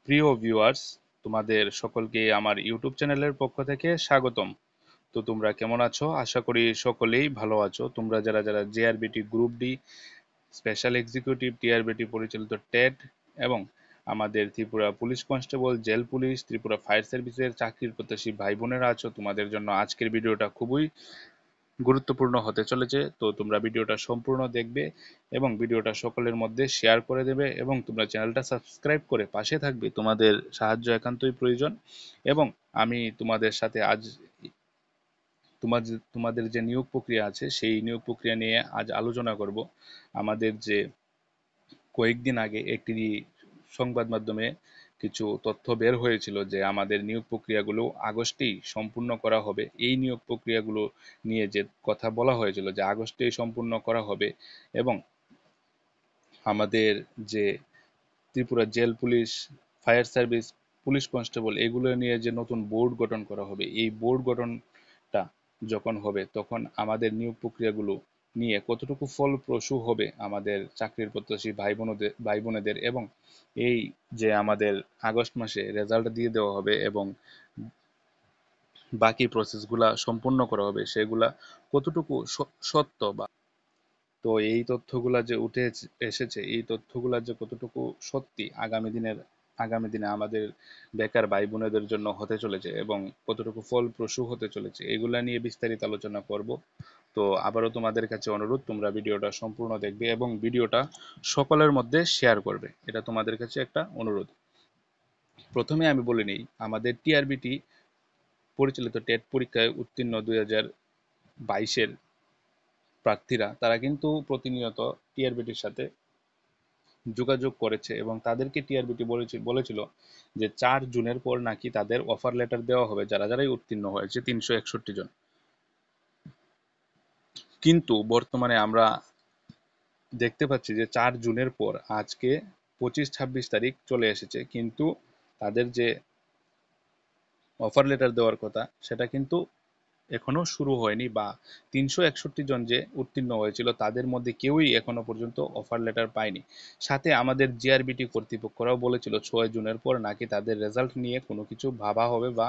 প্রিয় ভিউয়ার্স, তোমাদের সকলকে আমার ইউটিউব চ্যানেলের পক্ষ থেকে স্বাগতম। তো তোমরা কেমন আছো? আশা করি সকলেই ভালো আছো। তোমরা যারা যারা JRBT group D, special executive TRBT পরিচালিত টেট এবং আমাদের Tripura police constable, jail police, Tripura fire সার্ভিসের চাকরির প্রত্যাশী ভাই বোনেরা আছো, তোমাদের জন্য আজকের ভিডিওটা খুবই গুরুত্বপূর্ণ হতে চলেছে। তো তোমরা ভিডিওটা সম্পূর্ণ দেখবে এবং ভিডিওটা সকলের মধ্যে শেয়ার করে দেবে এবং তোমরা চ্যানেলটা সাবস্ক্রাইব করে পাশে থাকবে। তোমাদের সাহায্য একান্তই প্রয়োজন। এবং আমি তোমাদের সাথে আজ তোমাদের যে নিয়োগ প্রক্রিয়া আছে সেই নিয়োগ প্রক্রিয়া নিয়ে আজ আলোচনা করব। আমাদের যে কয়েকদিন আগে একটি সংবাদ মাধ্যমে কিছু তথ্য বের হয়েছিল যে আমাদের নিয়োগ প্রক্রিয়াগুলো আগস্টেই সম্পূর্ণ করা হবে। এই নিয়োগ প্রক্রিয়াগুলো নিয়ে যে কথা বলা হয়েছিল যে আগস্টেই সম্পূর্ণ করা হবে এবং আমাদের যে Tripura jail police, fire service, police constable এগুলো নিয়ে যে নতুন বোর্ড গঠন করা হবে, এই বোর্ড গঠনটা যখন হবে তখন আমাদের নিয়োগ প্রক্রিয়াগুলো নিয়ে কতটুকু ফলপ্রসূ হবে আমাদের চাকরির প্রত্যাশী ভাই বোনেদের এবং এই যে আমাদের আগস্ট মাসে রেজাল্ট দিয়ে দেওয়া হবে এবং বাকি প্রসেসগুলা সম্পূর্ণ করা হবে সেগুলা কতটুকু সত্য বা তো এই তথ্যগুলা যে উঠে এসেছে এই তথ্যগুলা যে কতটুকু সত্যি আগামী দিনে আমাদের বেকার ভাই বোনেদের জন্য হতে চলেছে এবং কতটুকু ফলপ্রসূ হতে চলেছে এগুলা নিয়ে বিস্তারিত আলোচনা করব। তো আবারও তোমাদের কাছে অনুরোধ, তোমরা ভিডিওটা সম্পূর্ণ দেখবে এবং ভিডিওটা সকলের মধ্যে শেয়ার করবে, এটা তোমাদের কাছে একটা অনুরোধ। প্রথমে আমি বলে নিই, আমাদের টিআরবিটি পরিচালিত টেট পরীক্ষায় উত্তীর্ণ 2022-এর প্রার্থীরা তারা কিন্তু প্রতিনিয়ত টিআরবিটির সাথে যোগাযোগ করেছে এবং তাদেরকে টিআরবিটি বলেছিল যে 4 জুনের পর নাকি তাদের অফার লেটার দেওয়া হবে যারা যারাই উত্তীর্ণ হয়েছে 361 জন। কিন্তু বর্তমানে আমরা দেখতে পাচ্ছি যে 4 জুনের পর আজকে 25-26 তারিখ চলে এসেছে, কিন্তু তাদের যে অফার লেটার দেওয়ার কথা সেটা কিন্তু এখনো শুরু হয়নি বা 361 জন যে উত্তীর্ণ হয়েছিল তাদের মধ্যে কেউই এখনো পর্যন্ত অফার লেটার পায়নি। সাথে আমাদের জিআরবিটি কর্তৃপক্ষরাও বলেছিল 6 জুনের পর নাকি তাদের রেজাল্ট নিয়ে কোনো কিছু ভাবা হবে বা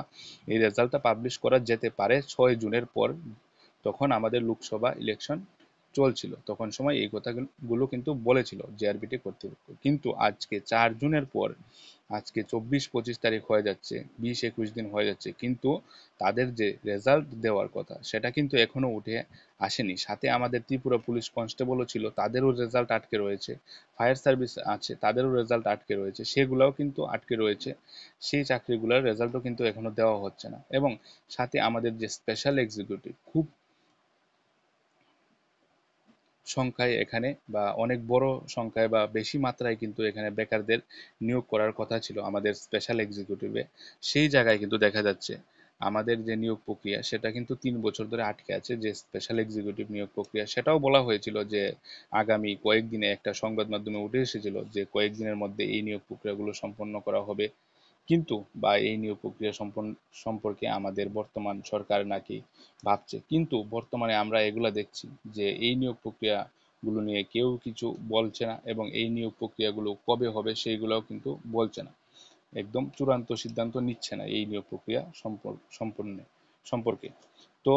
এই রেজাল্টটা পাবলিশ করা যেতে পারে 6 জুনের পর। তখন আমাদের লোকসভা ইলেকশন চলছিল, তখন সময় এই কথাগুলো কিন্তু বলেছিল জিআরবিটি কর্তৃপক্ষ। কিন্তু আজকে 4 জুনের পর আজকে 24-25 তারিখ হয়ে যাচ্ছে, 20-21 দিন হয়ে যাচ্ছে, কিন্তু তাদের যে রেজাল্ট দেওয়ার কথা সেটা কিন্তু এখনো উঠে আসেনি। সাথে আমাদের ত্রিপুরা পুলিশ কনস্টেবলও ছিল, তাদেরও রেজাল্ট আটকে রয়েছে। ফায়ার সার্ভিস আছে, তাদেরও রেজাল্ট আটকে রয়েছে, সেগুলোও কিন্তু আটকে রয়েছে। সেই চাকরিগুলোর রেজাল্টও কিন্তু এখনো দেওয়া হচ্ছে না। এবং সাথে আমাদের যে স্পেশাল এক্সিকিউটিভ খুব সংখ্যায় এখানে বা অনেক বড় সংখ্যায় বা বেশি মাত্রায় কিন্তু এখানে বেকারদের নিয়োগ করার কথা ছিল আমাদের স্পেশাল এক্সিকিউটিভে, সেই জায়গায় কিন্তু দেখা যাচ্ছে আমাদের যে নিয়োগ প্রক্রিয়া সেটা কিন্তু 3 বছর ধরে আটকে আছে। যে স্পেশাল এক্সিকিউটিভ নিয়োগ প্রক্রিয়া সেটাও বলা হয়েছিল যে আগামী কয়েকদিনে, একটা সংবাদ মাধ্যমে উঠে এসেছিল যে কয়েকদিনের মধ্যে এই নিয়োগ প্রক্রিয়াগুলো সম্পন্ন করা হবে। কিন্তু বা এই নিয়োগ প্রক্রিয়া সম্পর্কে আমাদের বর্তমান সরকার নাকি ভাবছে, কিন্তু বর্তমানে আমরা এগুলা দেখছি যে এই নিয়োগ প্রক্রিয়াগুলো নিয়ে কেউ কিছু বলছে না এবং এই নিয়োগ প্রক্রিয়াগুলো কবে হবে সেইগুলোও কিন্তু বলছে না, একদম চূড়ান্ত সিদ্ধান্ত নিচ্ছে না এই নিয়োগ প্রক্রিয়া সম্পর্কে। তো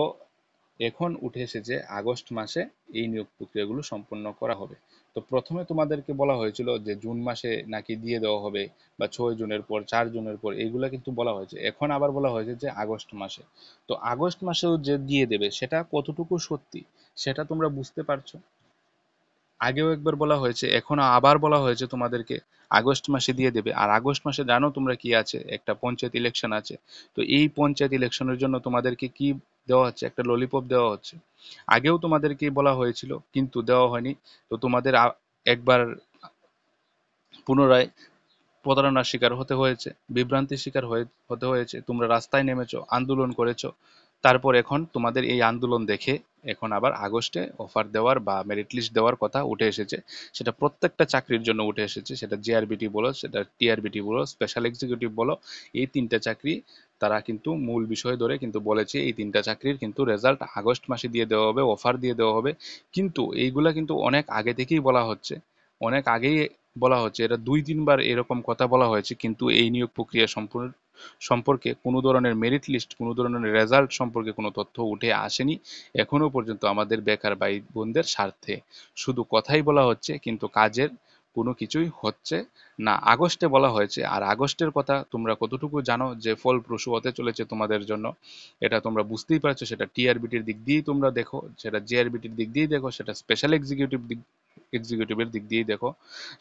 এখন উঠে এসেছে আগস্ট মাসে এই নিয়োগ প্রক্রিয়াগুলো সম্পন্ন করা হবে। তো প্রথমে তোমাদেরকে বলা হয়েছিল যে জুন মাসে নাকি দিয়ে দেওয়া হবে বা 6 জুনের পর, 4 জুনের পর, এইগুলা কিন্তু বলা হয়েছে। এখন আবার বলা হয়েছে যে আগস্ট মাসে। তো আগস্ট মাসেও যে দিয়ে দেবে সেটা কতটুকু সত্যি সেটা তোমরা বুঝতে পারছো। আগেও একবার বলা হয়েছে, এখন আবার বলা হয়েছে তোমাদেরকে আগস্ট মাসে দিয়ে দেবে। আর আগস্ট মাসে জানো তোমরা কি আছে, একটা পঞ্চায়েত ইলেকশন আছে। তো এই পঞ্চায়েত ইলেকশনের জন্য তোমাদেরকে কি দেওয়া হচ্ছে, একটা ললিপপ দেওয়া হচ্ছে। আগেও তোমাদেরকে বলা হয়েছিল কিন্তু দেওয়া হয়নি। তো তোমাদের একবার পুনরায় প্রতারণার শিকার হতে হয়েছে, বিভ্রান্তির শিকার হতে হয়েছে। তোমরা রাস্তায় নেমেছো, আন্দোলন করেছো, তারপর এখন তোমাদের এই আন্দোলন দেখে এখন আবার আগস্টে অফার দেওয়ার বা মেরিট লিস্ট দেওয়ার কথা উঠে এসেছে। সেটা প্রত্যেকটা চাকরির জন্য উঠে এসেছে, সেটা জিআরবিটি বলো, সেটা টিআরবিটি বলো, স্পেশাল এক্সিকিউটিভ বলো। এই 3টা চাকরি তারা কিন্তু মূল বিষয় ধরে কিন্তু বলেছে এই 3টা চাকরির কিন্তু রেজাল্ট আগস্ট মাসে দিয়ে দেওয়া হবে, অফার দিয়ে দেওয়া হবে। কিন্তু এইগুলা কিন্তু অনেক আগে থেকেই বলা হচ্ছে, অনেক আগেই বলা হচ্ছে, এটা 2-3 বার এরকম কথা বলা হয়েছে, কিন্তু এই নিয়োগ প্রক্রিয়া সম্পর্কে কোনো ধরনের মেরিট লিস্ট, কোনো ধরনের রেজাল্ট সম্পর্কে কোনো তথ্য উঠে আসেনি এখনো পর্যন্ত আমাদের বেকার ভাই বোনদের স্বার্থে। শুধু কথাই বলা হচ্ছে, কিন্তু কাজের কোনো কিছুই হচ্ছে না। আগস্টে বলা হয়েছে, আর আগস্টের কথা তোমরা কতটুকু জানো যে ফলপ্রসূ হতে চলেছে তোমাদের জন্য, এটা তোমরা বুঝতেই পারছো। সেটা টিআরবিটির দিক দিয়েই তোমরা দেখো, সেটা জিআরবিটির দিক দিয়েই দেখো, সেটা স্পেশাল এক্সিকিউটিভের দিক দিয়েই দেখো।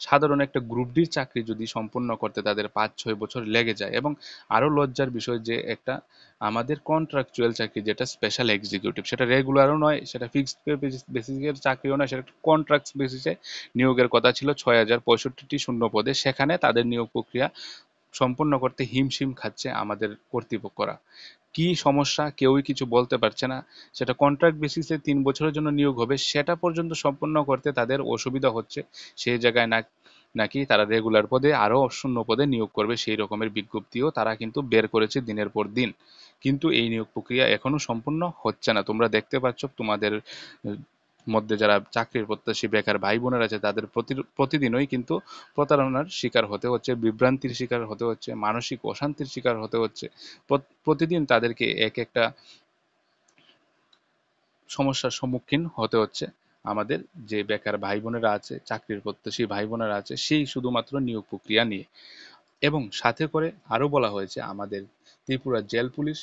সাধারণ একটা গ্রুপ ডির চাকরি যদি সম্পূর্ণ করতে তাদের 5-6 বছর লেগে যায়, এবং আরো লজ্জার বিষয় যে একটা আমাদের কন্ট্রাকচুয়াল চাকরি যেটা স্পেশাল এক্সিকিউটিভ, সেটা রেগুলারও নয়, সেটা ফিক্সড বেসিসের চাকরিও নয়, সেটা কন্ট্রাক্ট বেসিসে নিয়োগের কথা ছিল 6065টি শূন্য পদে। সেখানে তাদের নিয়োগ প্রক্রিয়া সম্পূর্ণ করতে হিমশিম খাচ্ছে আমাদের কর্তৃপক্ষরা। কি সমস্যা কেউই কিছু বলতে পারছে না। সেটা কন্ট্রাক্ট বেসিসে 3 বছরের জন্য নিয়োগ হবে, সেটা পর্যন্ত সম্পন্ন করতে তাদের অসুবিধা হচ্ছে। সেই জায়গায় নাকি তারা রেগুলার পদে আরো শূন্য পদে নিয়োগ করবে, সেই রকমের বিজ্ঞপ্তিও তারা কিন্তু বের করেছে দিনের পর দিন। কিন্তু এই নিয়োগ প্রক্রিয়া এখনো সম্পূর্ণ হচ্ছে না। তোমরা দেখতে পাচ্ছ তোমাদের মধ্যে যারা চাকরির প্রত্যাশী বেকার ভাই বোনেরা আছে, তাদের প্রতিদিনই কিন্তু প্রতারণার শিকার হতে হচ্ছে, বিভ্রান্তির শিকার হতে হচ্ছে, মানসিক অশান্তির শিকার হতে হচ্ছে। প্রতিদিন তাদেরকে এক একটা সমস্যার সম্মুখীন হতে হচ্ছে। আমাদের যে বেকার ভাই বোনেরা আছে, চাকরির প্রত্যাশী ভাই বোনেরা আছে, সেই শুধুমাত্র নিয়োগ প্রক্রিয়া নিয়ে। এবং সাথে করে আরো বলা হয়েছে আমাদের ত্রিপুরা জেল পুলিশ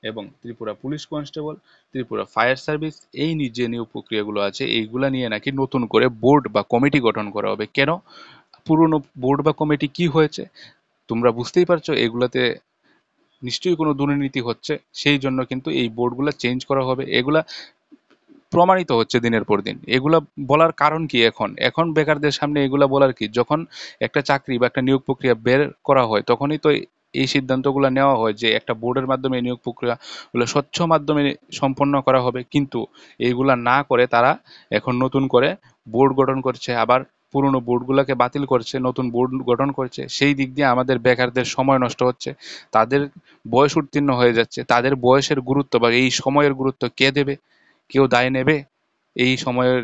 এবং Tripura police constable, Tripura fire service, এই যে নিয়োগ প্রক্রিয়াগুলো আছে এইগুলা নিয়ে নাকি নতুন করে বোর্ড বা কমিটি গঠন করা হবে। কেন? পুরনো বোর্ড বা কমিটি কি হয়েছে তোমরা বুঝতেই পারছো, এগুলাতে নিশ্চয়ই কোনো দুর্নীতি হচ্ছে। সেই জন্য কিন্তু এই বোর্ডগুলা চেঞ্জ করা হবে। এগুলা প্রমাণিত হচ্ছে দিনের পর দিন। এগুলা বলার কারণ কি? এখন এখন বেকারদের সামনে এগুলা বলার কি? যখন একটা চাকরি বা একটা নিয়োগ প্রক্রিয়া বের করা হয়, তখনই তো এই সিদ্ধান্তগুলো নেওয়া হয় যে একটা বোর্ডের মাধ্যমে এই নিয়োগ প্রক্রিয়াগুলো স্বচ্ছ মাধ্যমে সম্পন্ন করা হবে। কিন্তু এইগুলা না করে তারা এখন নতুন করে বোর্ড গঠন করছে, আবার পুরনো বোর্ডগুলোকে বাতিল করছে, নতুন বোর্ড গঠন করছে। সেই দিক দিয়ে আমাদের বেকারদের সময় নষ্ট হচ্ছে, তাদের বয়স উত্তীর্ণ হয়ে যাচ্ছে। তাদের বয়সের গুরুত্ব বা এই সময়ের গুরুত্ব কে দেবে? কেউ দায় নেবে? এই সময়ের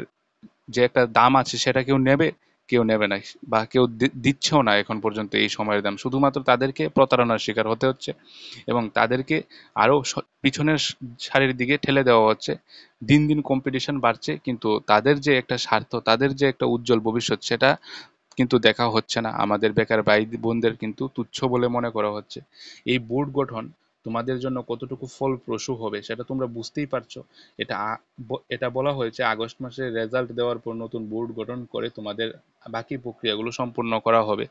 যে একটা দাম আছে সেটা কেউ নেবে? কেউ নেবে না, বা কেউ দিচ্ছেও না এখন পর্যন্ত এই সময়ের দাম। শুধুমাত্র তাদেরকে প্রতারণার শিকার হতে হচ্ছে, এবং তাদেরকে আরো পিছনের সারির দিকে ঠেলে দেওয়া হচ্ছে। দিন দিন কম্পিটিশন বাড়ছে, কিন্তু তাদের যে একটা স্বার্থ, তাদের যে একটা উজ্জ্বল ভবিষ্যৎ, সেটা কিন্তু দেখা হচ্ছে না। আমাদের বেকার ভাই বোনদের কিন্তু তুচ্ছ বলে মনে করা হচ্ছে। এই বোর্ড গঠন তোমাদের জন্য কতটুকু ফলপ্রসূ হবে সেটা তোমরা বুঝতেই পারছো। এটা বলা হয়েছে আগস্ট মাসে রেজাল্ট দেওয়ার পর নতুন বোর্ড গঠন করে তোমাদের বাকি প্রক্রিয়াগুলো সম্পূর্ণ করা হবে।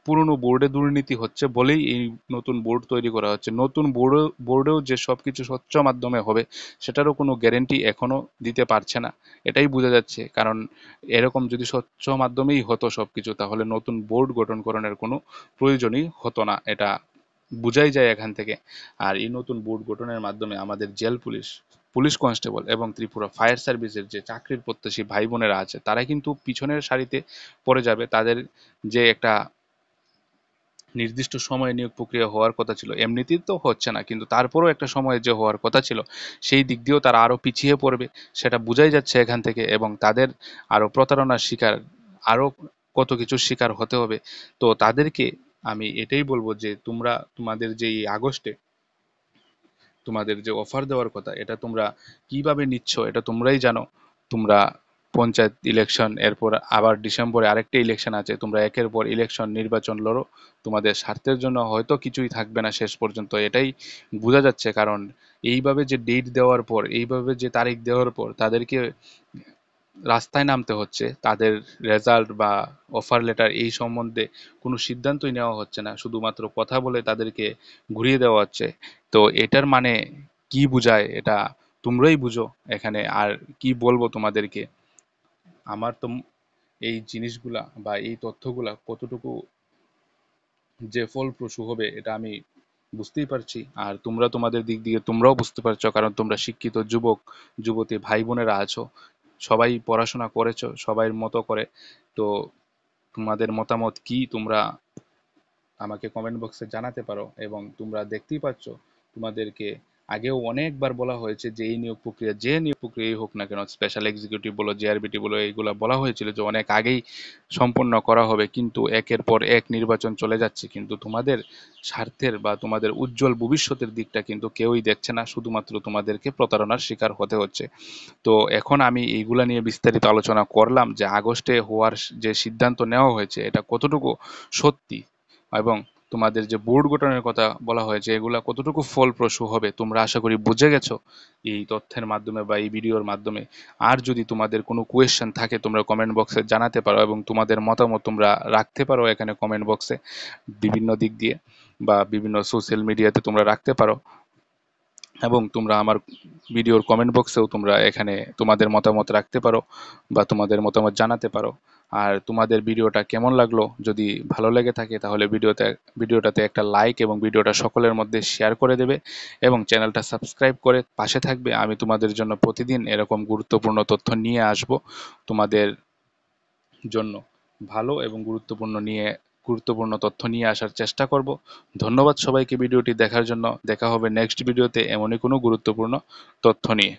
পুরনো বোর্ডে দুর্নীতি হচ্ছে বলেই এই নতুন বোর্ড তৈরি করা হচ্ছে। নতুন বোর্ডেও যে সবকিছু স্বচ্ছ মাধ্যমে হবে সেটারও কোনো গ্যারেন্টি এখনো দিতে পারছে না। এটাই বোঝা যাচ্ছে, কারণ এরকম যদি স্বচ্ছ মাধ্যমেই হতো সবকিছু, তাহলে নতুন বোর্ড গঠন করার কোনো প্রয়োজনই হতো না। এটা বোঝাই যায় এখান থেকে। আর এই নতুন বোর্ড গঠনের মাধ্যমে আমাদের জেল পুলিশ, পুলিশ কনস্টেবল এবং ত্রিপুরা ফায়ার সার্ভিসের যে চাকরির প্রত্যাশী ভাই বোনেরা আছে, তারা কিন্তু পিছনের সারিতে পড়ে যাবে। তাদের যে একটা নির্দিষ্ট সময়ে নিয়োগ প্রক্রিয়া হওয়ার কথা ছিল, এমনিতেই তো হচ্ছে না, কিন্তু তারপরেও একটা সময়ে যে হওয়ার কথা ছিল, সেই দিক দিয়েও তারা আরো পিছিয়ে পড়বে, সেটা বোঝাই যাচ্ছে এখান থেকে। এবং তাদের আরো প্রতারণার শিকার, আরো কত কিছুর শিকার হতে হবে। তো তাদেরকে আমি এটাই বলবো যে তোমরা তোমাদের যে এই আগস্টে তোমাদের যে অফার দেওয়ার কথা, এটা তোমরা কিভাবে নিচ্ছ এটা তোমরাই জানো। তোমরা পঞ্চায়েত ইলেকশন, এরপর আবার ডিসেম্বরে আরেকটা ইলেকশন আছে, তোমরা একের পর ইলেকশন নির্বাচন লড়ো। তোমাদের স্বার্থের জন্য হয়তো কিছুই থাকবে না শেষ পর্যন্ত, এটাই বোঝা যাচ্ছে। কারণ এইভাবে যে ডেট দেওয়ার পর, এইভাবে যে তারিখ দেওয়ার পর তাদেরকে রাস্তায় নামতে হচ্ছে, তাদের রেজাল্ট বা অফার লেটার এই সম্বন্ধে কোনো সিদ্ধান্তই নেওয়া হচ্ছে না, শুধুমাত্র কথা বলে তাদেরকে ঘুরিয়ে দেওয়া হচ্ছে। তো এটার মানে কি বোঝায় এটা তোমরাই বুঝো এখানে। আর কি বলবো তোমাদেরকে? আমার তো এই জিনিসগুলা বা এই তথ্যগুলা কতটুকু যে ফলপ্রসূ হবে এটা আমি বুঝতেই পারছি। আর তোমরা তোমাদের দিক দিয়ে তোমরাও বুঝতে পারছো, কারণ তোমরা শিক্ষিত যুবক যুবতী ভাই বোনেরা আছো, সবাই পড়াশোনা করেছো সবাইয়ের মতো করে। তো তোমাদের মতামত কি তোমরা আমাকে কমেন্ট বক্সে জানাতে পারো। এবং তোমরা দেখতেই পাচ্ছ তোমাদেরকে আগেও অনেকবার বলা হয়েছে যে এই নিয়োগ প্রক্রিয়া, যে নিয়োগ প্রক্রিয়াই হোক না কেন, স্পেশাল এক্সিকিউটিভ বলো, জেআরবিটি বলো, এইগুলা বলা হয়েছিল যে অনেক আগেই সম্পন্ন করা হবে, কিন্তু একের পর এক নির্বাচন চলে যাচ্ছে, কিন্তু তোমাদের স্বার্থের বা তোমাদের উজ্জ্বল ভবিষ্যতের দিকটা কিন্তু কেউই দেখছে না, শুধুমাত্র তোমাদেরকে প্রতারণার শিকার হতে হচ্ছে। তো এখন আমি এইগুলা নিয়ে বিস্তারিত আলোচনা করলাম যে আগস্টে হওয়ার যে সিদ্ধান্ত নেওয়া হয়েছে এটা কতটুকু সত্যি, এবং তোমাদের যে বোর্ড গঠনের কথা বলা হয়েছে এগুলা কতটুকু ফলপ্রসূ হবে তোমরা আশা করি বুঝে গেছো এই তথ্যের মাধ্যমে বা এই ভিডিওর মাধ্যমে। আর যদি তোমাদের কোনো কোয়েশ্চেন থাকে তোমরা কমেন্ট বক্সে জানাতে পারো, এবং তোমাদের মতামত তোমরা রাখতে পারো এখানে কমেন্ট বক্সে বিভিন্ন দিক দিয়ে, বা বিভিন্ন সোশ্যাল মিডিয়াতে তোমরা রাখতে পারো। এবং তোমরা আমার ভিডিওর কমেন্ট বক্সেও তোমরা এখানে তোমাদের মতামত রাখতে পারো বা তোমাদের মতামত জানাতে পারো। আর তোমাদের ভিডিওটা কেমন লাগলো, যদি ভালো লেগে থাকে তাহলে ভিডিওটাতে একটা লাইক এবং ভিডিওটা সকলের মধ্যে শেয়ার করে দেবে, এবং চ্যানেলটা সাবস্ক্রাইব করে পাশে থাকবে। আমি তোমাদের জন্য প্রতিদিন এরকম গুরুত্বপূর্ণ তথ্য নিয়ে আসব তোমাদের জন্য, ভালো এবং গুরুত্বপূর্ণ তথ্য নিয়ে আসার চেষ্টা করব। ধন্যবাদ সবাইকে ভিডিওটি দেখার জন্য। দেখা হবে নেক্সট ভিডিওতে এমনই কোনো গুরুত্বপূর্ণ তথ্য নিয়ে।